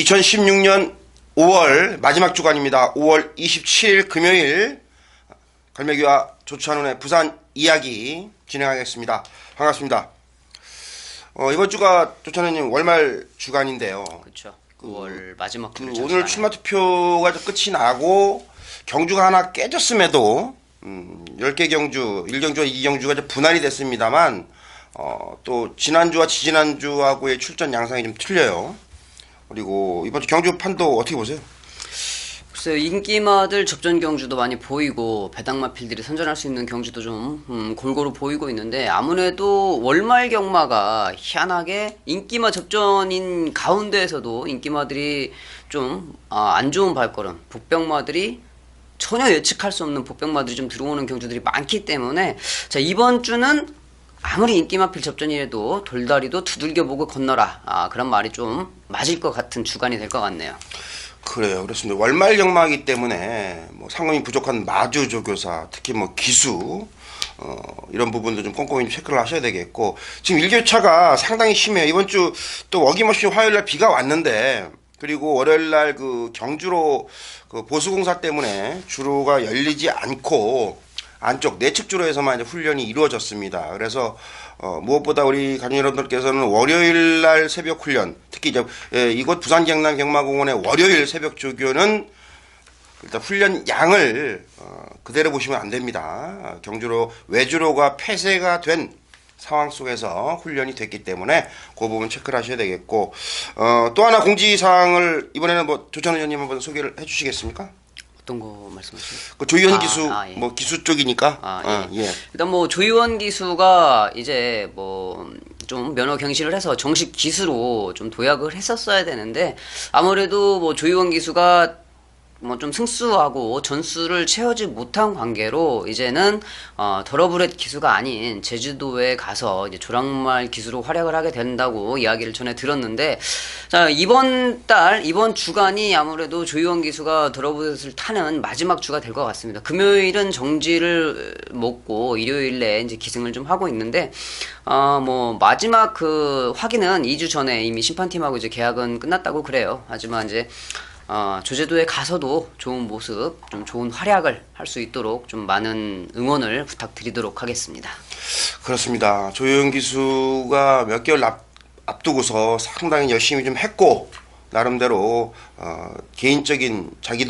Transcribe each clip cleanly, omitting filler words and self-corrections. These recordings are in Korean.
2016년 5월 마지막 주간입니다. 5월 27일 금요일 갈매기와 조찬훈의 부산 이야기 진행하겠습니다. 반갑습니다. 이번 주가 조찬훈님 월말 주간인데요. 그렇죠. 9월 마지막 주. 오늘 출마 투표가 끝이 나고 경주가 하나 깨졌음에도 10개 경주, 1경주와 2경주가 분할이 됐습니다만 또 지난주와 지지난주하고의 출전 양상이 좀 틀려요. 그리고 이번 주 경주 판도 어떻게 보세요? 글쎄요, 인기마들 접전 경주도 많이 보이고 배당마필들이 선전할 수 있는 경주도 좀 골고루 보이고 있는데, 아무래도 월말 경마가 희한하게 인기마 접전인 가운데에서도 인기마들이 좀 안 좋은 발걸음, 복병마들이 전혀 예측할 수 없는 복병마들이 좀 들어오는 경주들이 많기 때문에, 자, 이번 주는 아무리 인기마필 접전이라도 돌다리도 두들겨보고 건너라, 그런 말이 좀 맞을 것 같은 주간이 될 것 같네요. 그래요. 그렇습니다. 월말 경마이기 때문에 상금이 부족한 마주 조교사, 특히 기수 이런 부분도 좀 꼼꼼히 체크를 하셔야 되겠고, 지금 일교차가 상당히 심해요. 이번 주 또 어김없이 화요일날 비가 왔는데, 그리고 월요일날 그 경주로 그 보수공사 때문에 주로가 열리지 않고 안쪽 내측 주로에서만 이제 훈련이 이루어졌습니다. 그래서 무엇보다 우리 가족 여러분들께서는 월요일날 새벽 훈련, 특히 이제 이곳 부산 경남 경마공원의 월요일 새벽 조교는 일단 훈련 양을 그대로 보시면 안 됩니다. 경주로 외주로가 폐쇄가 된 상황 속에서 훈련이 됐기 때문에 그 부분 체크를 하셔야 되겠고, 또 하나 공지사항을 이번에는 조찬훈 의원님 한번 소개를 해주시겠습니까? 어떤 거 말씀하시죠? 그 조희원 기수, 예. 기수 쪽이니까. 예. 예. 일단 조희원 기수가 이제 좀 면허 갱신을 해서 정식 기수로 좀 도약을 했었어야 되는데, 아무래도 조희원 기수가 좀 승수하고 전수를 채우지 못한 관계로 이제는 더러브렛 기수가 아닌 제주도에 가서 이제 조랑말 기수로 활약을 하게 된다고 이야기를 전에 들었는데, 자, 이번 주간이 아무래도 조희원 기수가 더러브렛을 타는 마지막 주가 될 것 같습니다. 금요일은 정지를 먹고 일요일에 이제 기승을 좀 하고 있는데, 마지막 그 확인은 2주 전에 이미 심판팀하고 이제 계약은 끝났다고 그래요. 하지만 이제 조제도에 가서도 좋은 모습, 좀 좋은 활약을 할 수 있도록 좀 많은 응원을 부탁드리도록 하겠습니다. 그렇습니다. 조희원 기수가 몇 개월 앞두고서 상당히 열심히 좀 했고, 나름대로 개인적인 자기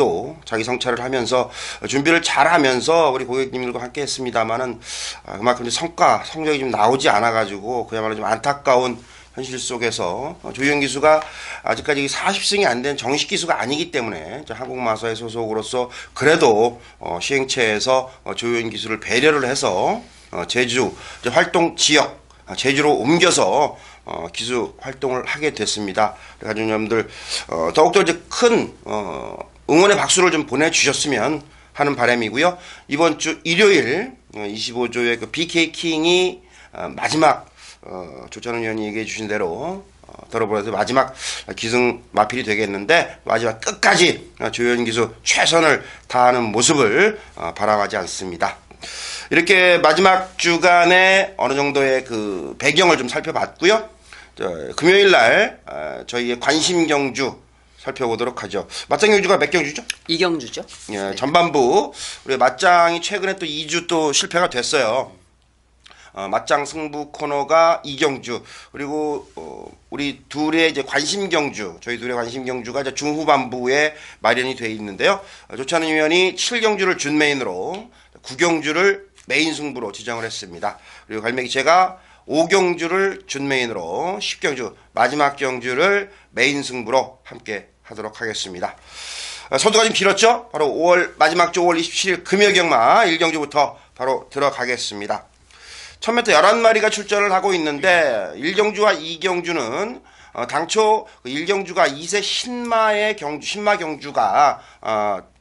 성찰을 하면서 준비를 잘 하면서 우리 고객님들과 함께 했습니다만은 그만큼 성적이 좀 나오지 않아 가지고 그야말로 좀 안타까운 현실 속에서 조희원 기수가 아직까지 40승이 안 된 정식 기수가 아니기 때문에 한국마사의 소속으로서 그래도 시행체에서 조희원 기수를 배려를 해서 제주 활동 지역 제주로 옮겨서 기수 활동을 하게 됐습니다. 그래가지고 여러분들 더욱더 이제 큰 응원의 박수를 좀 보내주셨으면 하는 바람이고요. 이번 주 일요일 25조의 그 BK 킹이 마지막 조찬훈 의원이 얘기해 주신 대로 더러브렛의 마지막 기승 마필이 되겠는데, 마지막 끝까지 조희원 기수 최선을 다하는 모습을 바라하지 않습니다. 이렇게 마지막 주간에 어느 정도의 그 배경을 좀 살펴봤고요. 금요일 날 저희의 관심 경주 살펴보도록 하죠. 맞짱 경주가 몇 경주죠? 2경주죠. 예, 전반부 우리 맞짱이 최근에 또 2주 또 실패가 됐어요. 맞짱 승부 코너가 이경주, 그리고 우리 둘의 이제 관심 경주, 저희 둘의 관심 경주가 이제 중후반부에 마련이 되어 있는데요. 조찬훈 의원이 7경주를 준 메인으로 9경주를 메인 승부로 지정을 했습니다. 그리고 갈매기 제가 5경주를 준 메인으로 10경주 마지막 경주를 메인 승부로 함께 하도록 하겠습니다. 선두가 좀 길었죠? 바로 5월 마지막 주 5월 27일 금요 경마 1경주부터 바로 들어가겠습니다. 1000m 11마리가 출전을 하고 있는데, 1경주와 2경주는 당초 1경주가 2세 신마 경주가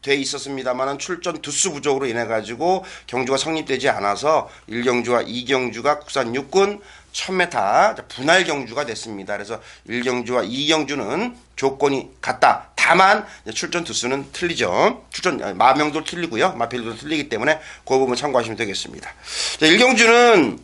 돼 있었습니다만은 출전 두수 부족으로 인해 가지고 경주가 성립되지 않아서 1경주와 2경주가 국산 육군 1000m 분할 경주가 됐습니다. 그래서 1경주와 2경주는 조건이 같다. 다만 출전 두수는 틀리죠. 출전 마명도 틀리고요. 마필도 틀리기 때문에 그 부분 참고하시면 되겠습니다. 자, 1경주는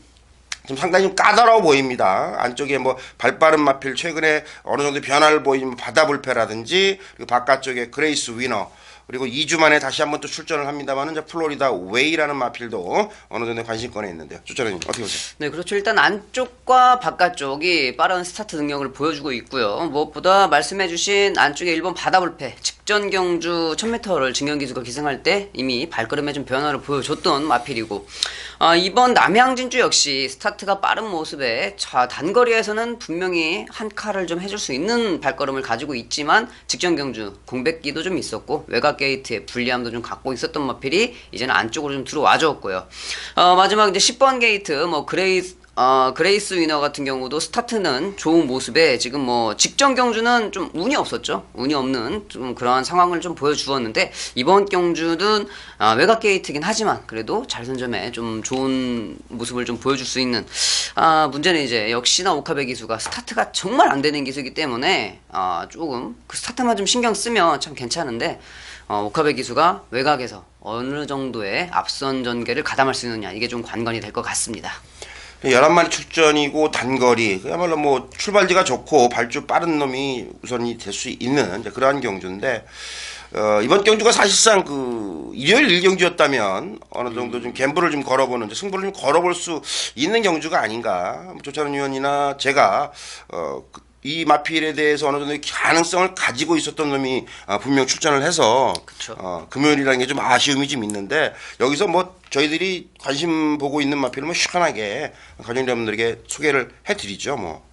좀 상당히 좀 까다로워 보입니다. 안쪽에 뭐 발빠른 마필 최근에 어느 정도 변화를 보이는 바다불패라든지 그리고 바깥쪽에 그레이스 위너 그리고 2주 만에 다시 한번 또 출전을 합니다만은 이제 플로리다 웨이라는 마필도 어느 정도 관심권에 있는데요. 주차장님 어떻게 보세요? 네, 그렇죠. 일단 안쪽과 바깥쪽이 빠른 스타트 능력을 보여주고 있고요. 무엇보다 말씀해주신 안쪽에 1번 바다불패 직전 경주 1000m를 진경기수가 기승할 때 이미 발걸음에 좀 변화를 보여줬던 마필이고, 이번 남양진주 역시 스타트가 빠른 모습에 단거리에서는 분명히 한 칼을 좀 해줄 수 있는 발걸음을 가지고 있지만 직전 경주 공백기도 좀 있었고 외곽 게이트에 불리함도 좀 갖고 있었던 마필이 이제는 안쪽으로 좀 들어와 줬고요. 마지막 이제 10번 게이트 그레이스 위너 같은 경우도 스타트는 좋은 모습에 지금 뭐 직전 경주는 좀 운이 없었죠. 운이 없는 좀 그러한 상황을 좀 보여주었는데 이번 경주는 외곽 게이트긴 하지만 그래도 잘 선점에 좀 좋은 모습을 좀 보여줄 수 있는, 문제는 이제 역시나 오카베 기수가 스타트가 정말 안 되는 기수이기 때문에 조금 그 스타트만 좀 신경 쓰면 참 괜찮은데 오카베 기수가 외곽에서 어느 정도의 앞선 전개를 가담할 수 있느냐 이게 좀 관건이 될 것 같습니다. 11마리 출전이고 단거리 그야말로 뭐 출발지가 좋고 발주 빠른 놈이 우선이 될 수 있는 이제 그러한 경주인데 이번 경주가 사실상 그 일요일 1경주였다면 어느 정도 좀 갬블을 좀 걸어보는 승부를 좀 걸어볼 수 있는 경주가 아닌가. 조찬원 의원이나 제가 이 마필에 대해서 어느 정도의 가능성을 가지고 있었던 놈이 분명 출전을 해서 금요일이라는 게 좀 아쉬움이 좀 있는데 여기서 뭐 저희들이 관심 보고 있는 마필을 뭐 시원하게 가족 여러분들에게 소개를 해드리죠 뭐.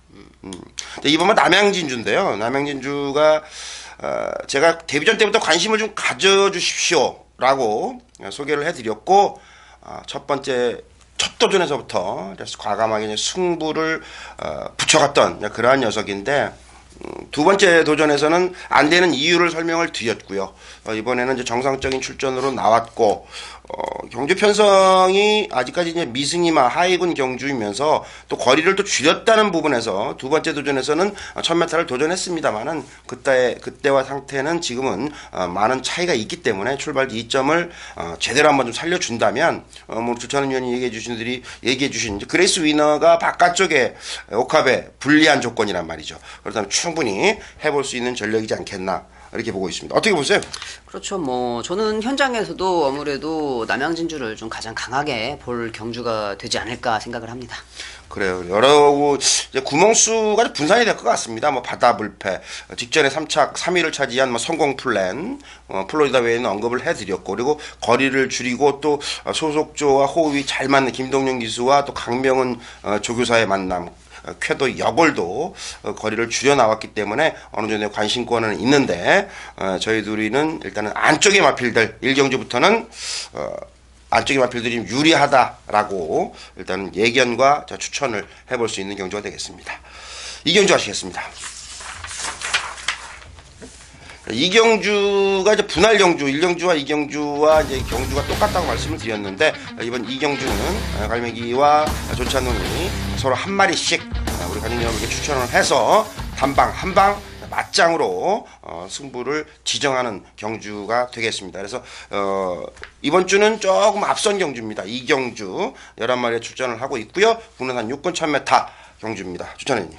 이번만 남양진주인데요. 남양진주가 제가 데뷔전 때부터 관심을 좀 가져주십시오라고 소개를 해드렸고 첫 번째 첫 도전에서부터 과감하게 승부를 붙여갔던 그러한 녀석인데 두 번째 도전에서는 안 되는 이유를 설명을 드렸고요. 이번에는 이제 정상적인 출전으로 나왔고 경주 편성이 아직까지 이제 미승이마 하이군 경주이면서 또 거리를 또 줄였다는 부분에서 두 번째 도전에서는 1000m를 도전했습니다만은 그때와 상태는 지금은 많은 차이가 있기 때문에 출발 2점을 제대로 한번 좀 살려준다면 뭐 주찬원 의원이 얘기해 주신 그레이스 위너가 바깥쪽에 오카베 불리한 조건이란 말이죠. 그렇다면 충분히 해볼 수 있는 전력이지 않겠나 이렇게 보고 있습니다. 어떻게 보세요? 그렇죠. 뭐 저는 현장에서도 아무래도 남양진주를 좀 가장 강하게 볼 경주가 되지 않을까 생각을 합니다. 그래요. 여러 이제 구멍수가 분산이 될 것 같습니다. 뭐 바다불패 직전에 3위를 차지한 뭐 성공 플랜 플로리다 웨이는 언급을 해드렸고 그리고 거리를 줄이고 또 소속조와 호흡이 잘 맞는 김동영 기수와 또 강명은 조교사의 만남. 쾌도 여골도 거리를 줄여 나왔기 때문에 어느 정도의 관심권은 있는데 저희 둘이는 일단은 안쪽의 마필들 1경주부터는 안쪽의 마필들이 유리하다라고 일단 예견과 추천을 해볼 수 있는 경주가 되겠습니다. 2경주 하시겠습니다. 이경주가 이제 분할 경주, 1경주와 2경주와 이제 경주가 똑같다고 말씀을 드렸는데 이번 2경주는 갈매기와 조찬웅이 서로 한 마리씩 우리 가족 여러분께 추천을 해서 단방 한방 맞짱으로 승부를 지정하는 경주가 되겠습니다. 그래서 이번 주는 조금 앞선 경주입니다. 2경주 11마리에 출전을 하고 있고요. 국내산 6군 1000m 경주입니다. 추천해님.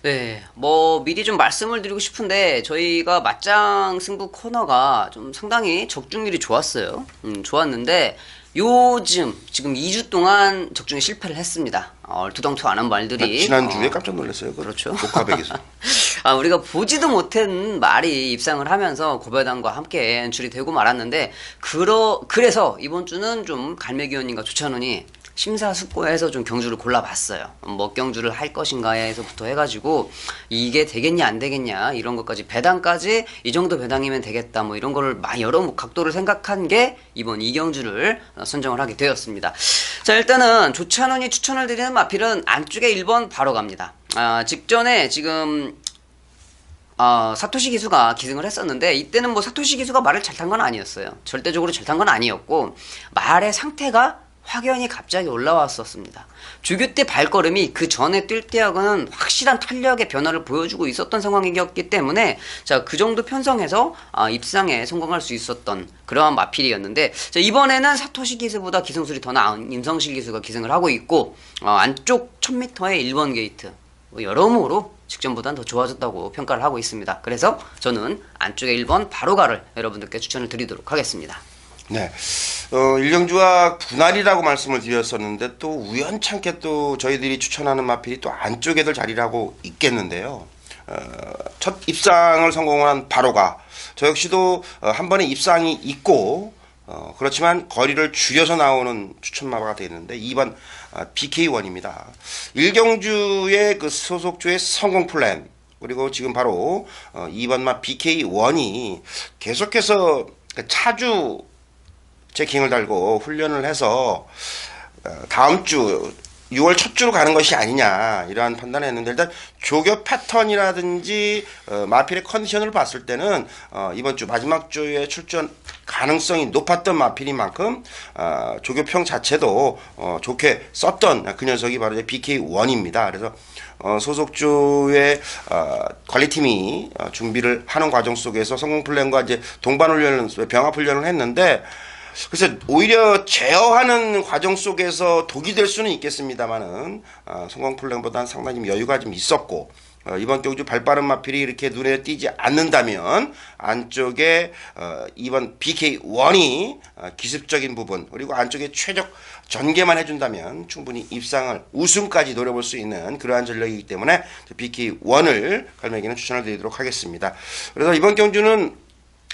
네, 뭐 미리 좀 말씀을 드리고 싶은데 저희가 맞짱 승부 코너가 좀 상당히 적중률이 좋았어요. 좋았는데 요즘 지금 2주 동안 적중에 실패를 했습니다. 얼토당토 안 한 말들이 지난주에 깜짝 놀랐어요. 그렇죠. 녹화백에서. 우리가 보지도 못한 말이 입상을 하면서 고배당과 함께 연출이 되고 말았는데 그래서 이번 주는 좀 갈매기 의원님과 조찬원이 심사숙고해서 좀 경주를 골라봤어요. 뭐 경주를 할 것인가에서부터 해가지고 이게 되겠냐 안 되겠냐 이런 것까지 배당까지 이 정도 배당이면 되겠다 뭐 이런 거를 여러 각도를 생각한 게 이번 이경주를 선정을 하게 되었습니다. 자, 일단은 조찬원이 추천을 드리는 마필은 안쪽에 1번 바로 갑니다. 직전에 지금 사토시 기수가 기승을 했었는데 이때는 뭐 사토시 기수가 말을 잘 탄 건 아니었어요. 절대적으로 잘 탄 건 아니었고 말의 상태가 확연히 갑자기 올라왔었습니다. 조교 때 발걸음이 그 전에 뛸 때하고는 확실한 탄력의 변화를 보여주고 있었던 상황이었기 때문에 자, 그 정도 편성해서 입상에 성공할 수 있었던 그러한 마필이었는데 자, 이번에는 사토시 기수보다 기승술이 더 나은 임성실 기수가 기승을 하고 있고 안쪽 1000m의 1번 게이트 여러모로 직전보다는 더 좋아졌다고 평가를 하고 있습니다. 그래서 저는 안쪽에 1번 바로가를 여러분들께 추천을 드리도록 하겠습니다. 네. 일경주가 분할이라고 말씀을 드렸었는데 또 우연찮게 또 저희들이 추천하는 마필이 또 안쪽에들 자리를 하고 있겠는데요. 첫 입상을 성공한 바로가 저 역시도 한 번에 입상이 있고 그렇지만 거리를 줄여서 나오는 추천마가 되어 있는데 2번 BK1입니다. 일경주의 그 소속주의 성공 플랜 그리고 지금 바로 2번마 BK1이 계속해서 차주 제킹을 달고 훈련을 해서 다음 주 6월 첫 주로 가는 것이 아니냐 이러한 판단을 했는데 일단 조교 패턴이라든지 마필의 컨디션을 봤을 때는 이번 주 마지막 주에 출전 가능성이 높았던 마필인 만큼 조교평 자체도 좋게 썼던 그 녀석이 바로 BK1입니다. 그래서 소속주의 관리팀이 준비를 하는 과정 속에서 성공 플랜과 이제 동반 훈련을 병합 훈련을 했는데 그래서 오히려 제어하는 과정 속에서 독이 될 수는 있겠습니다만은 성공 플랜보다는 상당히 좀 여유가 좀 있었고 이번 경주 발빠른 마필이 이렇게 눈에 띄지 않는다면 안쪽에 2번 BK1이 기습적인 부분 그리고 안쪽에 최적 전개만 해준다면 충분히 입상을 우승까지 노려볼 수 있는 그러한 전력이기 때문에 BK1을 갈매기는 추천을 드리도록 하겠습니다. 그래서 이번 경주는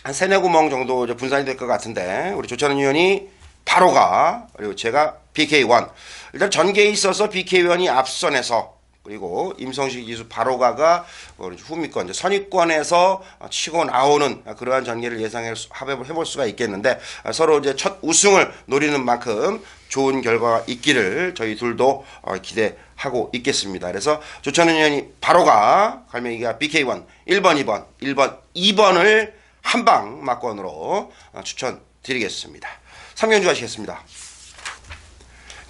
한 3-4구멍 정도 분산이 될 것 같은데 우리 조찬원 위원이 바로가 그리고 제가 BK1 일단 전개에 있어서 BK1이 앞선에서 그리고 임성식 기수 바로가가 후미권 이제 선입권에서 치고 나오는 그러한 전개를 해볼 수가 있겠는데 서로 이제 첫 우승을 노리는 만큼 좋은 결과가 있기를 저희 둘도 기대하고 있겠습니다. 그래서 조찬원 위원이 바로가 갈매기가 BK1 1번 2번을 한방 막권으로 추천드리겠습니다. 삼경주 하시겠습니다.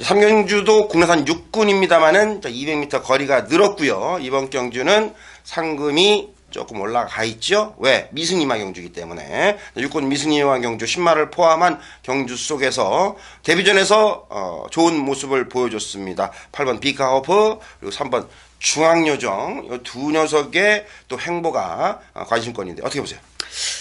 삼경주도 국내산 6군입니다만은 200m 거리가 늘었고요. 이번 경주는 상금이 조금 올라가 있죠. 왜? 미승리마 경주이기 때문에 6군 미승리마 경주 10마를 포함한 경주 속에서 데뷔전에서 좋은 모습을 보여줬습니다. 8번 비카호프 그리고 3번 중앙요정 이 두 녀석의 또 행보가 관심권인데 어떻게 보세요?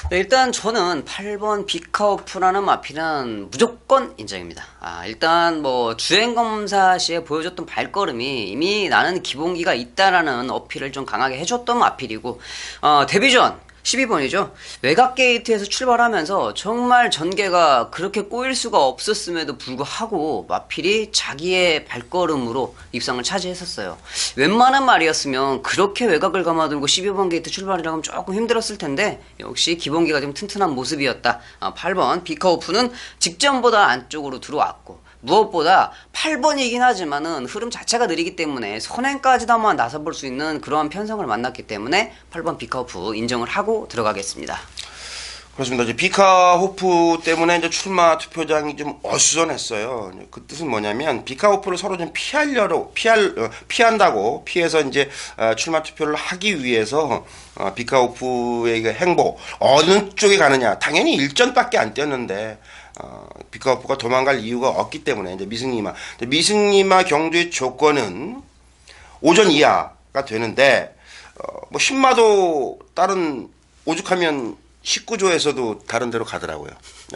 네, 일단 저는 8번 비카오프라는 마필은 무조건 인정입니다. 일단 뭐 주행검사 시에 보여줬던 발걸음이 이미 나는 기본기가 있다라는 어필을 좀 강하게 해줬던 마필이고 데뷔전 12번이죠. 외곽 게이트에서 출발하면서 정말 전개가 그렇게 꼬일 수가 없었음에도 불구하고 마필이 자기의 발걸음으로 입상을 차지했었어요. 웬만한 말이었으면 그렇게 외곽을 감아들고 12번 게이트 출발이라고 하면 조금 힘들었을 텐데 역시 기본기가 좀 튼튼한 모습이었다. 8번 비카오프는 직전보다 안쪽으로 들어왔고 무엇보다 8번이긴 하지만은 흐름 자체가 느리기 때문에 선행까지도 한번 나서볼 수 있는 그러한 편성을 만났기 때문에 8번 비카호프 인정을 하고 들어가겠습니다. 그렇습니다. 이제 비카호프 때문에 이제 출마 투표장이 좀 어수선했어요. 그 뜻은 뭐냐면 비카호프를 서로 좀 피한다고 피해서 이제 출마 투표를 하기 위해서 비카호프의 행보 어느 쪽에 가느냐 당연히 일전밖에 안 뛰었는데. 비카호프가 도망갈 이유가 없기 때문에 이제 미승리마 경주의 조건은 오전 이하가 되는데 뭐 10마도 다른 오죽하면 19조에서도 다른 데로 가더라고요.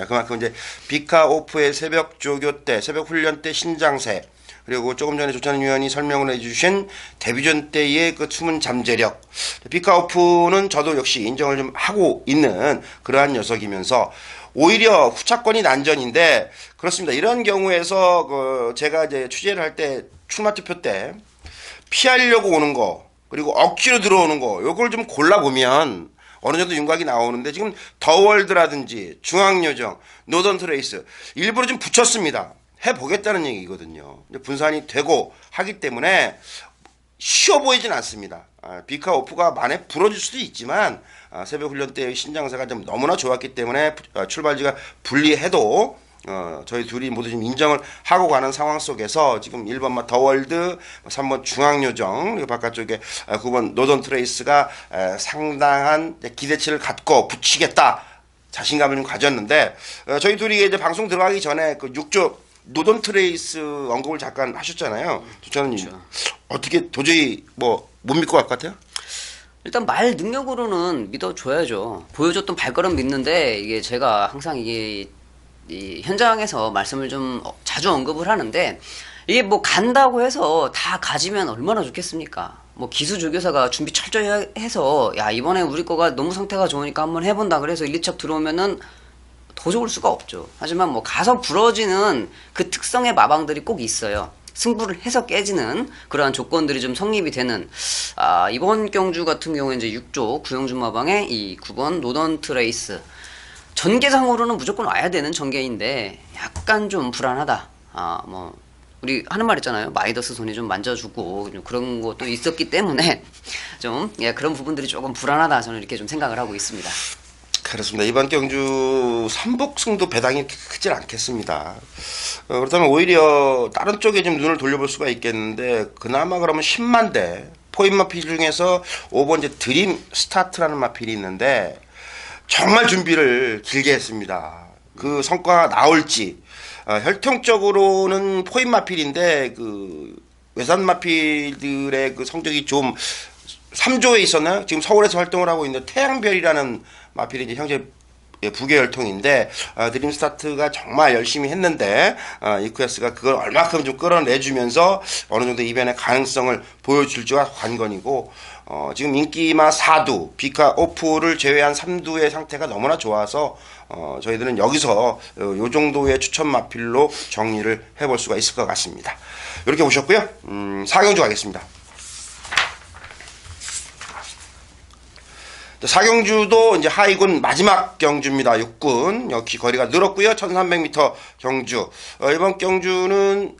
그만큼 이제 비카호프의 새벽 조교 때, 새벽 훈련 때 신장세 그리고 조금 전에 조찬 위원이 설명을 해주신 데뷔전 때의 그 숨은 잠재력 비카호프는 저도 역시 인정을 좀 하고 있는 그러한 녀석이면서 오히려 후차권이 난전인데 그렇습니다. 이런 경우에서 제가 이제 취재를 할 때 출마 투표 때 피하려고 오는 거 그리고 억지로 들어오는 거 요걸 좀 골라보면 어느 정도 윤곽이 나오는데 지금 더월드라든지 중앙요정, 노던트레이스 일부러 좀 붙였습니다. 해보겠다는 얘기거든요. 분산이 되고 하기 때문에 쉬워 보이진 않습니다. 비카오프가 만에 불어줄 수도 있지만 새벽 훈련 때의 신장세가 좀 너무나 좋았기 때문에 출발지가 불리해도 저희 둘이 모두 좀 인정을 하고 가는 상황 속에서 지금 1번 더월드, 3번 중앙요정, 그리고 바깥쪽에 9번 노던 트레이스가 상당한 기대치를 갖고 붙이겠다 자신감을 좀 가졌는데, 저희 둘이 이제 방송 들어가기 전에 그 6조 노던 트레이스 언급을 잠깐 하셨잖아요. 저는 그렇죠. 어떻게 도저히 뭐 못 믿고 갈 것 같아요? 일단 말 능력으로는 믿어줘야죠. 보여줬던 발걸음 믿는데 이게 제가 항상 이게 이 현장에서 말씀을 좀 자주 언급을 하는데 이게 뭐 간다고 해서 다 가지면 얼마나 좋겠습니까? 뭐 기수 조교사가 준비 철저히 해서 야 이번에 우리 거가 너무 상태가 좋으니까 한번 해본다 그래서 1, 2척 들어오면은 더 좋을 수가 없죠. 하지만 뭐 가서 부러지는 그 특성의 마방들이 꼭 있어요. 승부를 해서 깨지는 그러한 조건들이 좀 성립이 되는 이번 경주 같은 경우에 이제 6조 구영준 마방의 이 9번 노던 트레이스 전개상으로는 무조건 와야 되는 전개인데 약간 좀 불안하다. 뭐 우리 하는 말 있잖아요. 마이더스 손이 좀 만져주고 좀 그런 것도 있었기 때문에 좀 그런 부분들이 조금 불안하다. 저는 이렇게 좀 생각을 하고 있습니다. 그렇습니다. 이번 경주 삼복승도 배당이 크질 않겠습니다. 그렇다면 오히려 다른 쪽에 좀 눈을 돌려볼 수가 있겠는데, 그나마 그러면 10만 대 포인 마필 중에서 5번 이제 드림 스타트라는 마필이 있는데 정말 준비를 길게 했습니다. 그 성과가 나올지, 혈통적으로는 포인 마필인데 그 외산 마필들의 그 성적이 좀 3조에 있었나요? 지금 서울에서 활동을 하고 있는 태양별이라는 마필이 이제 형제 부계 혈통인데, 드림 스타트가 정말 열심히 했는데 이쿠에스가 그걸 얼마큼 좀 끌어내주면서 어느 정도 이변의 가능성을 보여줄지가 관건이고, 지금 인기마 4두, 비카 오프를 제외한 3두의 상태가 너무나 좋아서 저희들은 여기서 요 정도의 추천 마필로 정리를 해볼 수가 있을 것 같습니다. 이렇게 보셨고요. 4경주 가겠습니다. 사경주도 이제 하이군 마지막 경주입니다. 6군 역시 거리가 늘었고요. 1300m 경주. 이번 경주는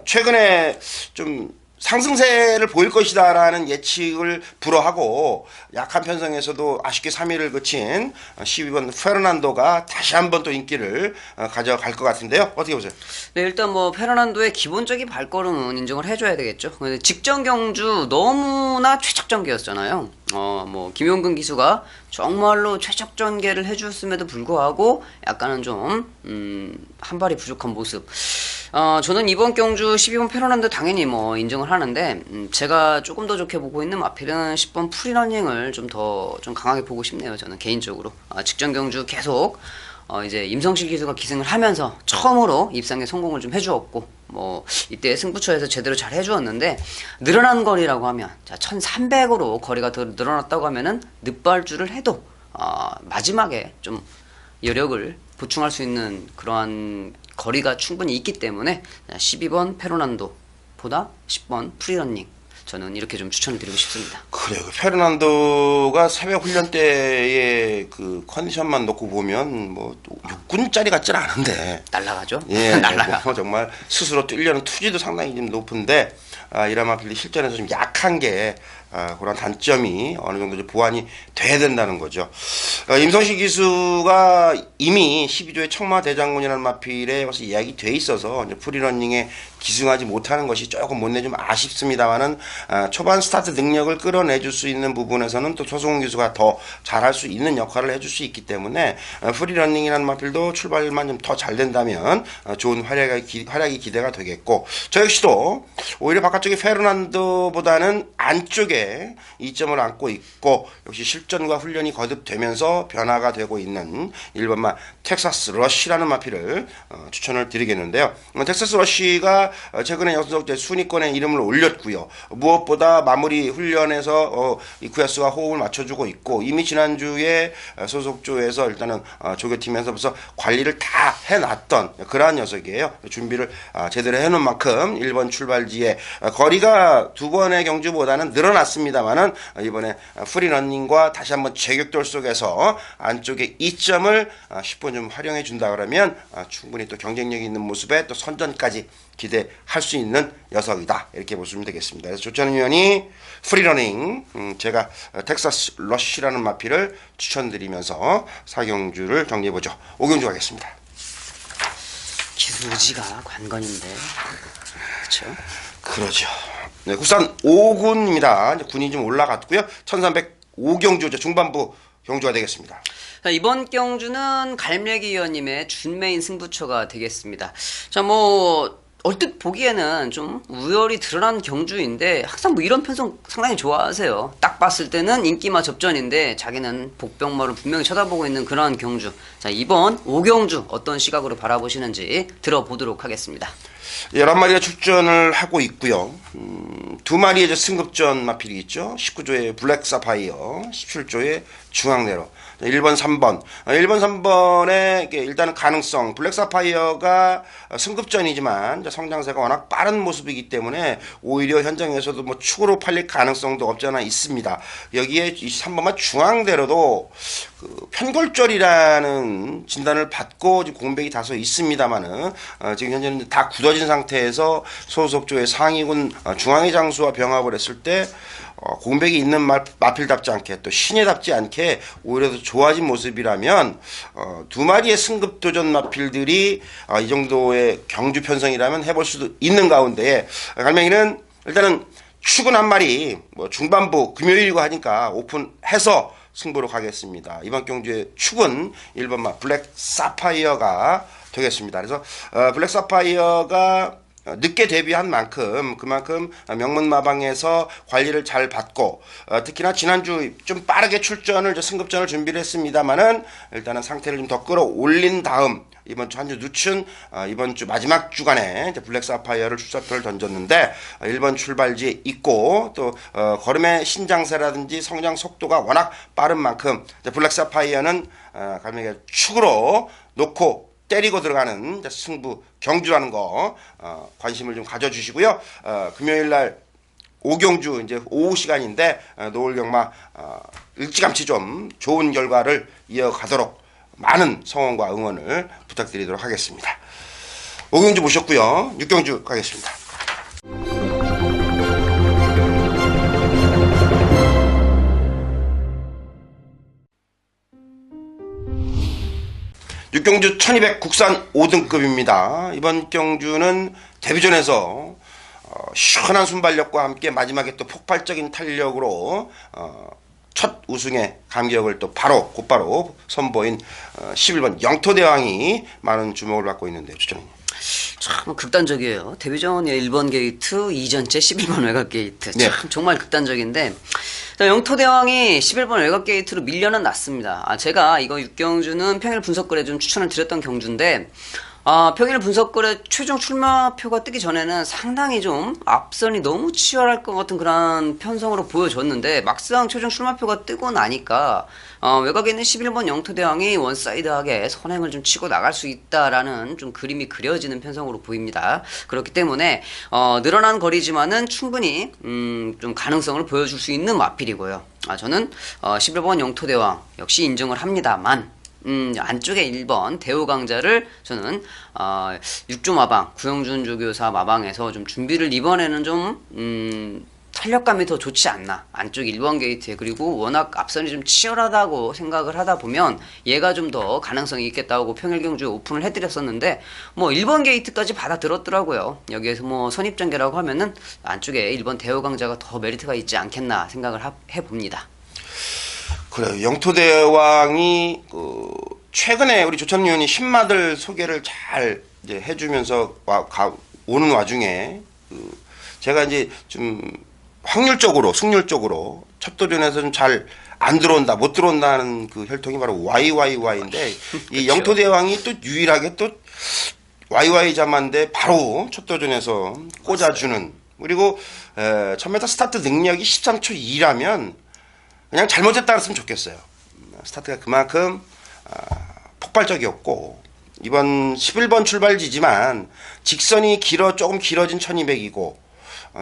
최근에 좀 상승세를 보일 것이다라는 예측을 불허하고 약한 편성에서도 아쉽게 3위를 그친 12번 페르난도가 다시 한번 또 인기를 가져갈 것 같은데요. 어떻게 보세요? 네, 일단 뭐 페르난도의 기본적인 발걸음은 인정을 해줘야 되겠죠. 근데 직전 경주 너무나 최적 전개였잖아요. 뭐 김용근 기수가 정말로 최적 전개를 해줬음에도 불구하고 약간은 좀 한 발이 부족한 모습. 저는 이번 경주 12번 페르난도 당연히 뭐 인정을 하는데 제가 조금 더 좋게 보고 있는 마필은 10번 프리러닝을 좀 더 좀 강하게 보고 싶네요. 저는 개인적으로 직전 경주 계속 이제 임성실 기수가 기승을 하면서 처음으로 입상에 성공을 좀 해주었고, 뭐 이때 승부처에서 제대로 잘 해주었는데, 늘어난 거리라고 하면 자 1300으로 거리가 더 늘어났다고 하면은 늦발주를 해도 마지막에 좀 여력을 보충할 수 있는 그러한 거리가 충분히 있기 때문에 12번 페르난도보다 10번 프리러닝, 저는 이렇게 좀 추천을 드리고 싶습니다. 그래요. 페르난도가 새벽 훈련 때의 그 컨디션만 놓고 보면 뭐 6군짜리 같진 않은데 날라가죠? 예, 날라가. 뭐 정말 스스로 뛰려는 투지도 상당히 좀 높은데 이런 마필이 실전에서 좀 약한 게 그런 단점이 어느 정도 좀 보완이 돼야 된다는 거죠. 임성식 기수가 이미 12조의 청마대장군이라는 마필에 벌써 이야기 돼 있어서 이제 프리러닝에 기승하지 못하는 것이 조금 못내 좀 아쉽습니다만은 초반 스타트 능력을 끌어내줄 수 있는 부분에서는 또 조성훈 기수가 더 잘할 수 있는 역할을 해줄 수 있기 때문에 프리러닝이라는 마필도 출발만 좀 더 잘 된다면 좋은 활약이 기대가 되겠고, 저 역시도 오히려 바깥쪽에 페르난도보다는 안쪽에 이점을 안고 있고 역시 실전과 훈련이 거듭되면서 변화가 되고 있는 1번마 텍사스 러쉬라는 마필을 추천을 드리겠는데요. 텍사스 러쉬가 최근에 연속 순위권에 이름을 올렸고요. 무엇보다 마무리 훈련에서 이쿠야스가 호흡을 맞춰주고 있고, 이미 지난주에 소속조에서 일단은 조교팀에서 벌써 관리를 다 해놨던 그러한 녀석이에요. 준비를 제대로 해놓은 만큼 1번 출발지에 거리가 두 번의 경주보다는 늘어났습니다만은 이번에 프리러닝과 다시 한번 제격돌 속에서 안쪽에 2점을 10번 좀 활용해 준다 그러면 충분히 또 경쟁력이 있는 모습에 또 선전까지 기대할 수 있는 녀석이다, 이렇게 보시면 되겠습니다. 그래서 조찬 위원이 프리러닝, 제가 텍사스 러쉬라는 마필을 추천드리면서 4경주를 정리해보죠. 5경주 가겠습니다. 기술 의지가 관건인데. 그렇죠? 그러죠. 네, 국산 5군입니다. 이제 군이 좀 올라갔고요. 1305경주 중반부 경주가 되겠습니다. 자, 이번 경주는 갈매기 위원님의 준메인 승부처가 되겠습니다. 자, 뭐 얼뜻 보기에는 좀 우열이 드러난 경주인데 항상 뭐 이런 편성 상당히 좋아하세요. 딱 봤을 때는 인기마 접전인데 자기는 복병머를 분명히 쳐다보고 있는 그런 경주. 자, 이번 5경주 어떤 시각으로 바라보시는지 들어보도록 하겠습니다. 11마리가 출전을 하고 있고요. 2마리의 저 승급전 마필이 있죠. 19조의 블랙 사파이어, 17조의 중앙네로. 1번, 3번. 1번, 3번의 일단은 가능성. 블랙 사파이어가 승급전이지만 성장세가 워낙 빠른 모습이기 때문에 오히려 현장에서도 뭐 축으로 팔릴 가능성도 없지 않아 있습니다. 여기에 3번만 중앙대로도 그 편골절이라는 진단을 받고 지금 공백이 다소 있습니다만은 지금 현재는 다 굳어진 상태에서 소속조의 상위군 중앙의 장수와 병합을 했을 때 공백이 있는 마필답지 않게 또 신예답지 않게 오히려 더 좋아진 모습이라면 2마리의 승급 도전 마필들이 이 정도의 경주 편성이라면 해볼 수도 있는 가운데 갈매기는 일단은 축은 한 마리 뭐 중반부 금요일이고 하니까 오픈해서 승부로 가겠습니다. 이번 경주의 축은 1번마 블랙 사파이어가 되겠습니다. 그래서 블랙 사파이어가 늦게 데뷔한 만큼 그만큼 명문마방에서 관리를 잘 받고 특히나 지난주 좀 빠르게 출전을 승급전을 준비를 했습니다만은 일단은 상태를 좀 더 끌어올린 다음 이번 주 한 주 늦춘 이번 주 마지막 주간에 이제 블랙 사파이어를 출사표를 던졌는데 1번 출발지에 있고 또 걸음의 신장세라든지 성장 속도가 워낙 빠른 만큼 블랙 사파이어는 갈매기가 축으로 놓고 때리고 들어가는 승부 경주라는 거 관심을 좀 가져주시고요. 금요일날 5경주 이제 오후 시간인데 노을 경마 일찌감치 좀 좋은 결과를 이어가도록 많은 성원과 응원을 부탁드리도록 하겠습니다. 5경주 모셨고요. 6경주 가겠습니다. 육경주 1200 국산 5등급입니다. 이번 경주는 데뷔전에서 시원한 순발력과 함께 마지막에 또 폭발적인 탄력으로 첫 우승의 감격을 또 곧바로 선보인 11번 영토대왕이 많은 주목을 받고 있는데 주장님. 참 극단적이에요. 데뷔전에 1번 게이트, 2전째 11번 외곽 게이트. 참 네. 정말 극단적인데 영토대왕이 11번 외곽 게이트로 밀려는 났습니다. 제가 이거 6경주는 평일 분석글에 좀 추천을 드렸던 경주인데 평일 분석글에 최종 출마표가 뜨기 전에는 상당히 좀 앞선이 너무 치열할 것 같은 그런 편성으로 보여졌는데 막상 최종 출마표가 뜨고 나니까 외곽에 있는 11번 영토대왕이 원사이드하게 선행을 좀 치고 나갈 수 있다라는 좀 그림이 그려지는 편성으로 보입니다. 그렇기 때문에 늘어난 거리지만은 충분히 좀 가능성을 보여줄 수 있는 마필이고요. 저는 11번 영토대왕 역시 인정을 합니다만 안쪽에 1번 대우강자를 저는 6조 마방 구영준 조교사 마방에서 좀 준비를 이번에는 좀 탄력감이 더 좋지 않나. 안쪽 1번 게이트에 그리고 워낙 앞선이 좀 치열하다고 생각을 하다 보면 얘가 좀 더 가능성이 있겠다고 평일 경주에 오픈을 해드렸었는데 뭐 1번 게이트까지 받아들었더라고요. 여기에서 뭐 선입전개라고 하면은 안쪽에 1번 대우강자가 더 메리트가 있지 않겠나 생각을 해봅니다. 그래요. 영토대왕이 최근에 우리 조찬 의원이 신마들 소개를 잘 이제 해주면서 오는 와중에 제가 이제 좀 확률적으로 승률적으로 첫 도전에서 좀 잘 안 들어온다 못 들어온다는 그 혈통이 바로 YYY인데 이 영토대왕이 또 유일하게 또 YY 자만데 바로 첫 도전에서 꽂아주는 그리고 1000m 스타트 능력이 13초 2라면 그냥 잘못했다 그랬으면 좋겠어요. 스타트가 그만큼 폭발적이었고 이번 11번 출발지지만 직선이 조금 길어진 1200이고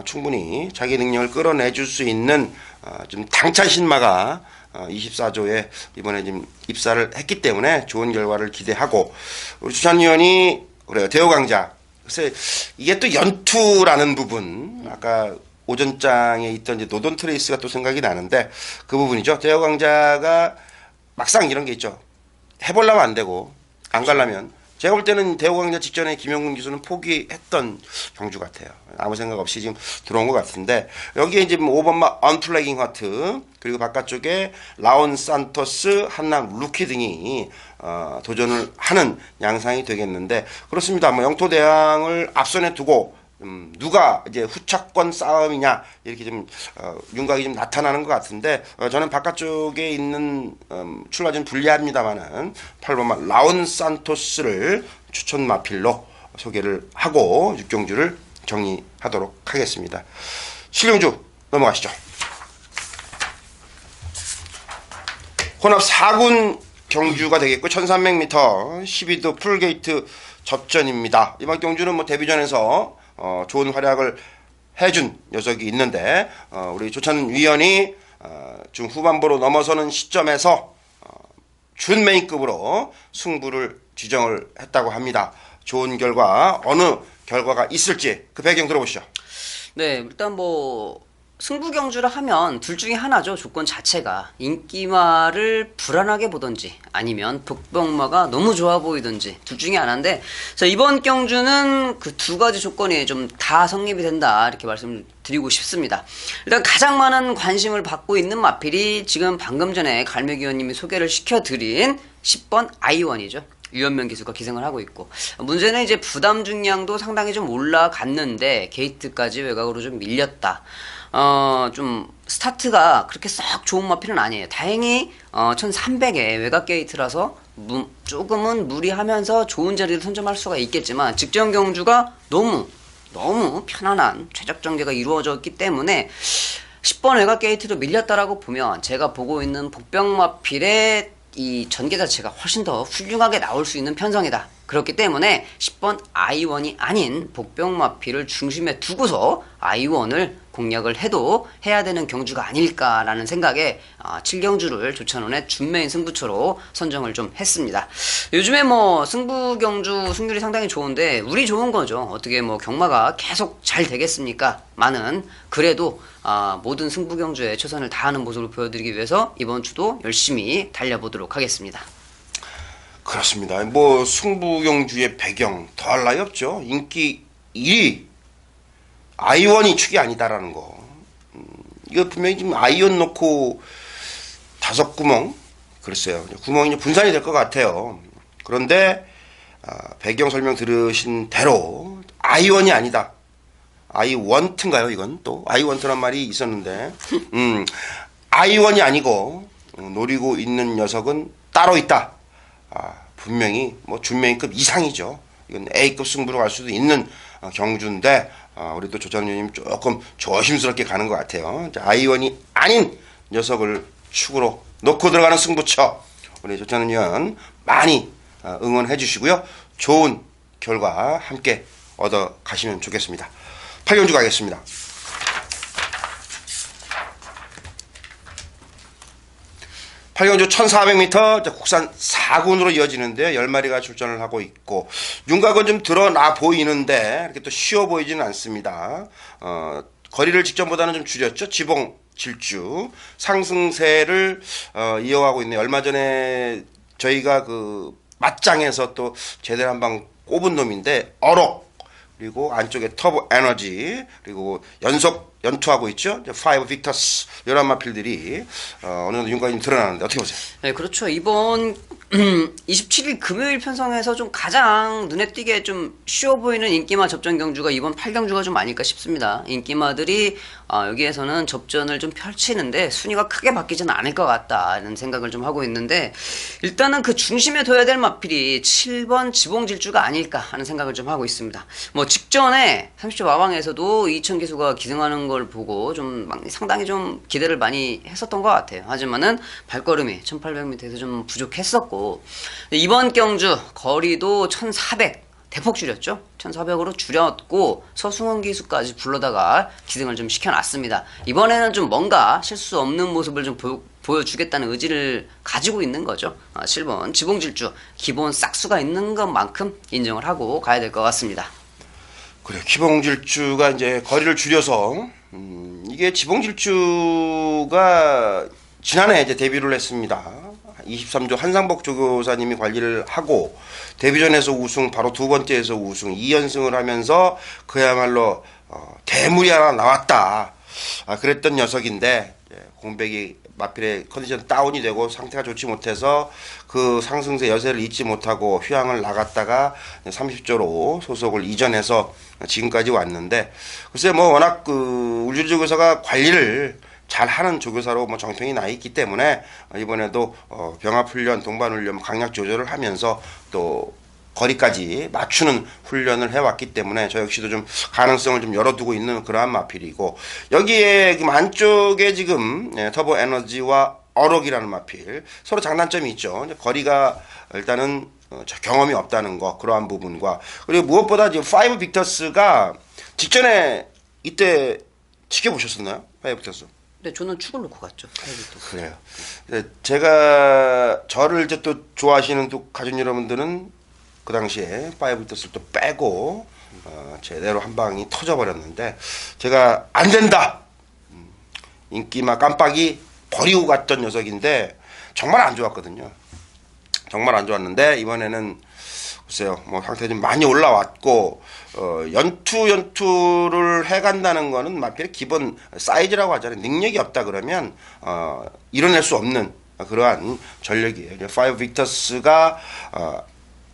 충분히 자기 능력을 끌어내줄 수 있는 좀 당찬 신마가 24조에 이번에 지금 입사를 했기 때문에 좋은 결과를 기대하고 우리 주찬 의원이 그래요. 대우강자. 글쎄 이게 또 연투라는 부분 아까 오전장에 있던 이제 노던 트레이스가 또 생각이 나는데 그 부분이죠. 대우강자가 막상 이런 게 있죠. 해보려면 안 되고 안 가려면 제가 볼 때는 대우강자 직전에 김영근 기수는 포기했던 경주 같아요. 아무 생각 없이 지금 들어온 것 같은데 여기에 이제 5번마 언플래깅 하트 그리고 바깥쪽에 라온 산토스, 한남 루키 등이 도전을 하는 양상이 되겠는데 그렇습니다. 뭐 영토대왕을 앞선에 두고 누가 이제 후차권 싸움이냐 이렇게 좀 윤곽이 좀 나타나는 것 같은데 저는 바깥쪽에 있는 출마 좀 불리합니다만은 8번마 라온 산토스를 추천 마필로 소개를 하고 6경주를 정리하도록 하겠습니다. 7경주 넘어가시죠. 혼합 4군 경주가 되겠고 1300m 12도 풀게이트 접전입니다. 이번 경주는 뭐 데뷔전에서 좋은 활약을 해준 녀석이 있는데 우리 조찬 위원이 중후반부로 넘어서는 시점에서 준메인급으로 승부를 지정을 했다고 합니다. 좋은 결과 어느 결과가 있을지 그 배경 들어보시죠. 네, 일단 뭐 승부 경주를 하면 둘 중에 하나죠. 조건 자체가 인기마를 불안하게 보던지 아니면 복병마가 너무 좋아 보이던지 둘 중에 하나인데 자, 이번 경주는 그 두 가지 조건이 좀 다 성립이 된다 이렇게 말씀을 드리고 싶습니다. 일단 가장 많은 관심을 받고 있는 마필이 지금 방금 전에 갈매기 의원님이 소개를 시켜드린 10번 아이원이죠. 유현명 기수가 기승을 하고 있고 문제는 이제 부담 중량도 상당히 좀 올라갔는데 게이트까지 외곽으로 좀 밀렸다. 좀 스타트가 그렇게 썩 좋은 마필은 아니에요. 다행히 1300에 외곽 게이트라서 조금은 무리하면서 좋은 자리를 선점할 수가 있겠지만 직전 경주가 너무 편안한 최적 전개가 이루어졌기 때문에 10번 외곽 게이트로 밀렸다라고 보면 제가 보고 있는 복병마필의 이 전개 자체가 훨씬 더 훌륭하게 나올 수 있는 편성이다. 그렇기 때문에 10번 아이원이 아닌 복병마필을 중심에 두고서 아이원을 공략을 해도 해야 되는 경주가 아닐까라는 생각에 7경주를 조찬원의 준메인 승부처로 선정을 좀 했습니다. 요즘에 뭐 승부 경주 승률이 상당히 좋은데 운이 좋은 거죠. 어떻게 뭐 경마가 계속 잘 되겠습니까? 많은 그래도 모든 승부 경주에 최선을 다하는 모습을 보여드리기 위해서 이번 주도 열심히 달려보도록 하겠습니다. 그렇습니다. 뭐 승부경주의 배경 더할 나위 없죠. 인기 1위 아이원이 축이 아니다라는 거. 이거 분명히 지금 아이원 놓고 5구멍 글쎄요. 구멍이 이제 분산이 될 것 같아요. 그런데 배경 설명 들으신 대로 아이원이 아니다. 아이원트인가요? 이건 또 아이원트란 말이 있었는데 아이원이 아니고 노리고 있는 녀석은 따로 있다. 분명히 뭐 준메인급 이상이죠. 이건 A급 승부로 갈 수도 있는 경주인데 우리 또 조장님님 조금 조심스럽게 가는 것 같아요. 아이원이 아닌 녀석을 축으로 놓고 들어가는 승부처 우리 조장님 많이 응원해 주시고요. 좋은 결과 함께 얻어 가시면 좋겠습니다. 8경주 가겠습니다. 8경주 1400m 국산 4군으로 이어지는데 10마리가 출전을 하고 있고 윤곽은 좀 드러나 보이는데 이렇게 또 쉬워 보이지는 않습니다. 거리를 직전보다는 좀 줄였죠. 지봉 질주 상승세를 이어가고 있네요. 얼마 전에 저희가 그 맞짱에서 또 제대로 한방 꼽은 놈인데 어록 그리고 안쪽에 터보 에너지 그리고 연속 연투하고 있죠. 5 빅터스 이런 마필들이 어느 정도 윤곽이 드러나는데 어떻게 보세요? 네, 그렇죠. 이번 27일 금요일 편성에서 좀 가장 눈에 띄게 좀 쉬워 보이는 인기마 접전 경주가 이번 8경주가 좀 아닐까 싶습니다. 인기마들이 여기에서는 접전을 좀 펼치는데 순위가 크게 바뀌지는 않을 것 같다는 생각을 좀 하고 있는데 일단은 그 중심에 둬야 될 마필이 7번 지봉질주가 아닐까 하는 생각을 좀 하고 있습니다. 뭐 직전에 30초 마방에서도 이천 기수가 기승하는 걸 보고 좀 상당히 좀 기대를 많이 했었던 것 같아요. 하지만은 발걸음이 1800m에서 좀 부족했었고 이번 경주 거리도 1400 대폭 줄였죠. 1400으로 줄였고 서승원 기수까지 불러다가 기승을 좀 시켜놨습니다. 이번에는 좀 뭔가 실수 없는 모습을 좀 보여주겠다는 의지를 가지고 있는 거죠. 7번 지봉질주 기본 싹수가 있는 것만큼 인정을 하고 가야 될 것 같습니다. 그래 기봉질주가 이제 거리를 줄여서 이게 지봉질주가 지난해 이제 데뷔를 했습니다. 23조 한상복 조교사님이 관리를 하고 데뷔전에서 우승, 바로 두 번째에서 우승, 2연승을 하면서 그야말로 대물이 하나 나왔다. 그랬던 녀석인데 공백이 마필의 컨디션 다운이 되고 상태가 좋지 못해서 그 상승세 여세를 잊지 못하고 휴양을 나갔다가 30조로 소속을 이전해서 지금까지 왔는데, 글쎄 뭐 워낙 그 울주리 조교사가 관리를 잘하는 조교사로 뭐 정평이 나 있기 때문에 이번에도 병합훈련, 동반훈련, 강약 조절을 하면서 또 거리까지 맞추는 훈련을 해왔기 때문에 저 역시도 좀 가능성을 좀 열어두고 있는 그러한 마필이고, 여기에 지금 안쪽에 지금 터보 에너지와 어록이라는 마필 서로 장단점이 있죠. 거리가 일단은 경험이 없다는 거, 그러한 부분과, 그리고 무엇보다 지금 파이브 빅터스가 직전에 이때 지켜보셨었나요? 파이브 빅터스? 근데 저는 축을 놓고 갔죠. 그래요. 제가 저를 이제 또 좋아하시는 또 가족 여러분들은 그 당시에 파이브 빅터스를 또 빼고 제대로 한 방이 터져버렸는데, 제가 안 된다, 인기마 깜빡이 버리고 갔던 녀석인데 정말 안 좋았거든요. 정말 안 좋았는데 이번에는 글쎄요, 뭐 상태 좀 많이 올라왔고, 연투를 해간다는 거는 마필의 기본 사이즈라고 하잖아요. 능력이 없다 그러면 이뤄낼 수 없는 그러한 전력이에요. 파이브 빅터스가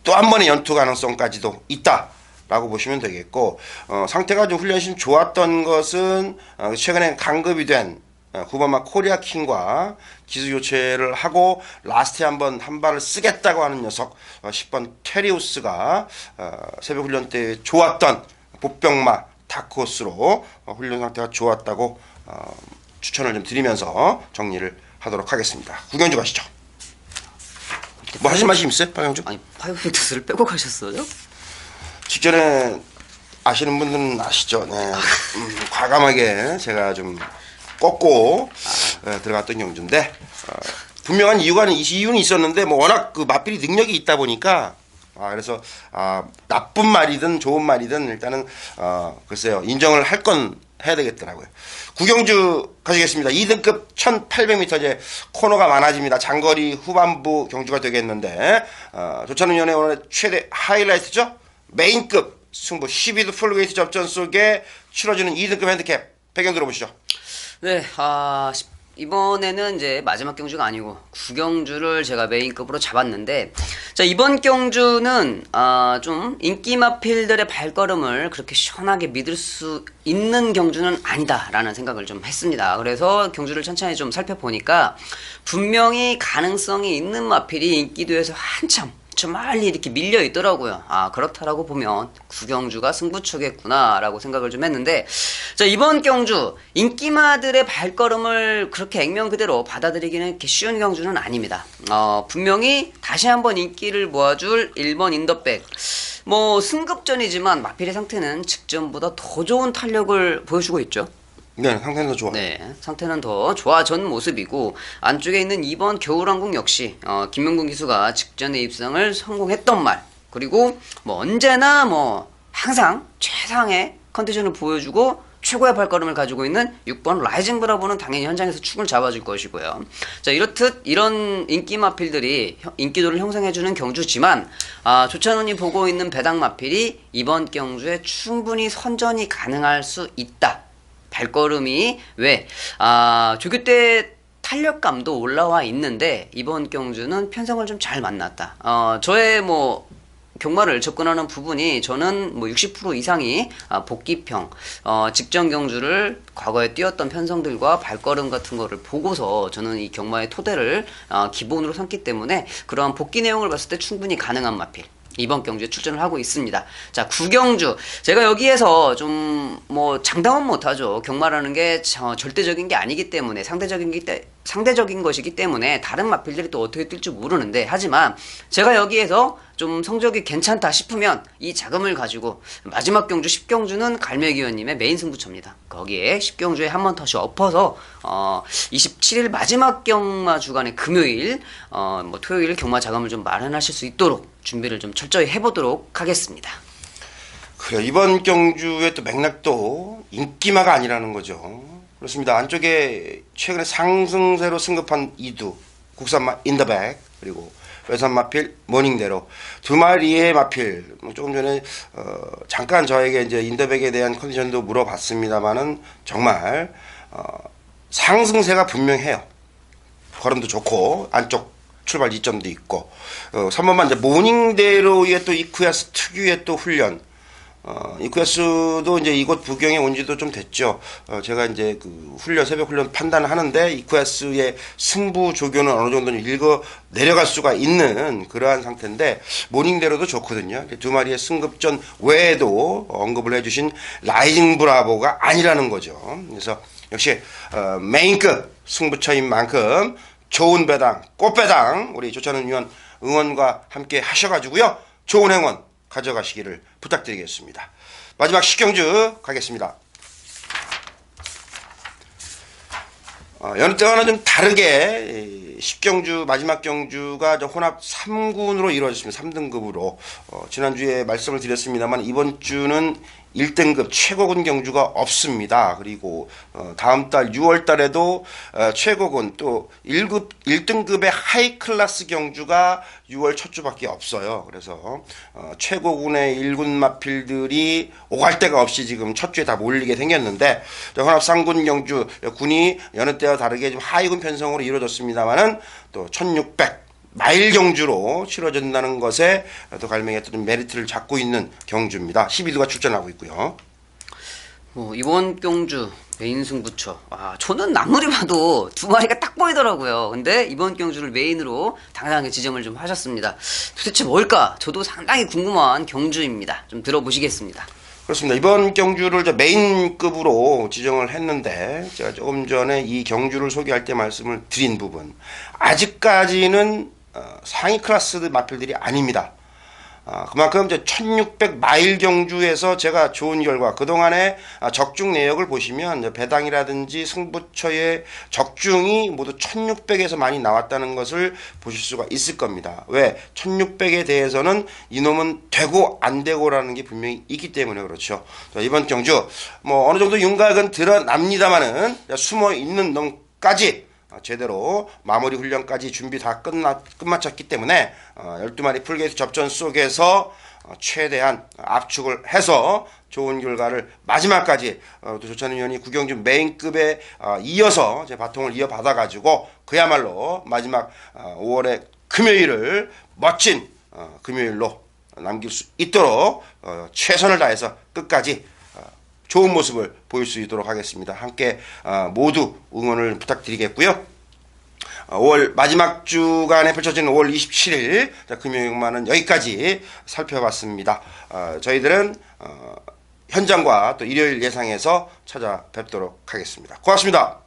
또 한 번의 연투 가능성까지도 있다라고 보시면 되겠고, 상태가 좀 훈련신 좋았던 것은 최근에 강급이 된 9번마 코리아 킹과 기술 교체를 하고 라스트에 한 발을 쓰겠다고 하는 녀석 10번 테리우스가 새벽 훈련 때 좋았던 보병마 다크호스로 훈련 상태가 좋았다고 추천을 좀 드리면서 정리를 하도록 하겠습니다. 구경주 가시죠. 뭐 하실 말씀 있어요, 박영주? 아니, 파이브 빅터스를 빼고 가셨어요? 직전에 아시는 분들은 아시죠. 네. 과감하게 제가 좀 꺾고 들어갔던 경주인데, 분명한 이유는 있었는데 뭐 워낙 그 마필이 능력이 있다 보니까 그래서 나쁜 말이든 좋은 말이든 일단은 글쎄요, 인정을 할 건 해야 되겠더라고요. 구경주 가시겠습니다. 2등급 1800m 이제 코너가 많아집니다. 장거리 후반부 경주가 되겠는데, 조찬훈 오늘 최대 하이라이트죠. 메인급 승부 12도 풀게이트 접전 속에 치러지는 2등급 핸디캡 배경 들어보시죠. 네, 이번에는 이제 마지막 경주가 아니고 구경주를 제가 메인급으로 잡았는데, 자, 이번 경주는 좀 인기 마필들의 발걸음을 그렇게 시원하게 믿을 수 있는 경주는 아니다라는 생각을 좀 했습니다. 그래서 경주를 천천히 좀 살펴보니까 분명히 가능성이 있는 마필이 인기도에서 한참 저 멀리 이렇게 밀려 있더라고요. 그렇다라고 보면 구경주가 승부처겠구나라고 생각을 좀 했는데, 자, 이번 경주 인기마들의 발걸음을 그렇게 액면 그대로 받아들이기는 이렇게 쉬운 경주는 아닙니다. 분명히 다시 한번 인기를 모아줄 1번 인더백, 뭐 승급전이지만 마필의 상태는 직전보다 더 좋은 탄력을 보여주고 있죠. 네, 상태는 더 좋아요. 네, 상태는 더 좋아진 모습이고, 안쪽에 있는 2번 겨울왕국 역시 김명gun 기수가 직전에 입상을 성공했던 말, 그리고 뭐 언제나 뭐 항상 최상의 컨디션을 보여주고 최고의 발걸음을 가지고 있는 6번 라이징 브라보는 당연히 현장에서 축을 잡아줄 것이고요. 자, 이렇듯 이런 인기 마필들이 인기도를 형성해주는 경주지만, 조찬훈이 보고 있는 배당 마필이 이번 경주에 충분히 선전이 가능할 수 있다. 발걸음이 조교 때 탄력감도 올라와 있는데 이번 경주는 편성을 좀 잘 만났다. 저의 뭐 경마를 접근하는 부분이, 저는 뭐 60% 이상이 복귀평, 직전 경주를 과거에 뛰었던 편성들과 발걸음 같은 거를 보고서 저는 이 경마의 토대를 기본으로 삼기 때문에 그러한 복귀 내용을 봤을 때 충분히 가능한 마필, 이번 경주에 출전을 하고 있습니다. 자, 구경주. 제가 여기에서 좀 뭐 장담은 못하죠. 경마라는 게 절대적인 게 아니기 때문에 상대적인 것이기 때문에 다른 마필들이 또 어떻게 뛸지 모르는데, 하지만 제가 여기에서 좀 성적이 괜찮다 싶으면 이 자금을 가지고 마지막 경주 10경주는 갈매기원님의 메인 승부처입니다. 거기에 10경주에 한 번 더씩 엎어서 27일 마지막 경마 주간의 금요일, 뭐 토요일 경마 자금을 좀 마련하실 수 있도록 준비를 좀 철저히 해보도록 하겠습니다. 그래, 이번 경주의 또 맥락도 인기마가 아니라는 거죠. 그렇습니다. 안쪽에 최근에 상승세로 승급한 이두, 국산마 인더백, 그리고 외산 마필 모닝대로 두 마리의 마필. 조금 전에 잠깐 저에게 이제 인더백에 대한 컨디션도 물어봤습니다만은 정말 상승세가 분명해요. 걸음도 좋고 안쪽 출발 지점도 있고 3번만 이제 모닝대로의 또 이쿠야스 특유의 또 훈련. 이쿠야스도 이제 이곳 부경에 온 지도 좀 됐죠. 제가 이제 그 훈련, 새벽 훈련 판단을 하는데 이쿠야스의 승부 조교는 어느 정도는 읽어 내려갈 수가 있는 그러한 상태인데 모닝대로도 좋거든요. 두 마리의 승급전 외에도 언급을 해주신 라이징 브라보가 아니라는 거죠. 그래서 역시 메인급 승부처인 만큼 좋은 배당, 꽃배당 우리 조찬훈 위원 응원과 함께 하셔가지고요. 좋은 행운 가져가시기를 부탁드리겠습니다. 마지막 10경주 가겠습니다. 여느 때와는 좀 다르게 10경주 마지막 경주가 혼합 3군으로 이루어졌습니다. 3등급으로 지난주에 말씀을 드렸습니다만 이번 주는 1등급 최고군 경주가 없습니다. 그리고 다음 달 6월 달에도 최고군 또 1등급의 하이클래스 경주가 6월 첫 주밖에 없어요. 그래서 최고군의 1군 마필들이 오갈 데가 없이 지금 첫 주에 다 몰리게 생겼는데 혼합 3군 경주 군이 여느 때와 다르게 좀 하이군 편성으로 이루어졌습니다만은 또 1600 마일 경주로 치러진다는 것에 또 갈매기가 또 메리트를 잡고 있는 경주입니다. 12두가 출전하고 있고요. 이번 경주 메인 승부처. 저는 아무리 봐도 두 마리가 딱 보이더라고요. 근데 이번 경주를 메인으로 당당하게 지정을 좀 하셨습니다. 도대체 뭘까? 저도 상당히 궁금한 경주입니다. 좀 들어보시겠습니다. 그렇습니다. 이번 경주를 메인급으로 지정을 했는데 제가 조금 전에 이 경주를 소개할 때 말씀을 드린 부분 아직까지는 상위 클래스 마필들이 아닙니다. 그만큼 이제 1600 마일 경주에서 제가 좋은 결과 그동안의 적중 내역을 보시면 배당이라든지 승부처의 적중이 모두 1600에서 많이 나왔다는 것을 보실 수가 있을 겁니다. 왜? 1600에 대해서는 이놈은 되고 안 되고라는 게 분명히 있기 때문에 그렇죠. 이번 경주 뭐 어느 정도 윤곽은 드러납니다만은 숨어 있는 놈까지 제대로 마무리 훈련까지 준비 다 끝마쳤기 때문에 12마리 풀게이트 접전 속에서 최대한 압축을 해서 좋은 결과를 마지막까지 또 조찬훈 위원이 구경주 메인급에 이어서 제 바통을 이어받아 가지고 그야말로 마지막 5월의 금요일을 멋진 금요일로 남길 수 있도록 최선을 다해서 끝까지 좋은 모습을 보일 수 있도록 하겠습니다. 함께 모두 응원을 부탁드리겠고요. 5월 마지막 주간에 펼쳐지는 5월 27일 금요일만은 여기까지 살펴봤습니다. 저희들은 현장과 또 일요일 예상에서 찾아뵙도록 하겠습니다. 고맙습니다.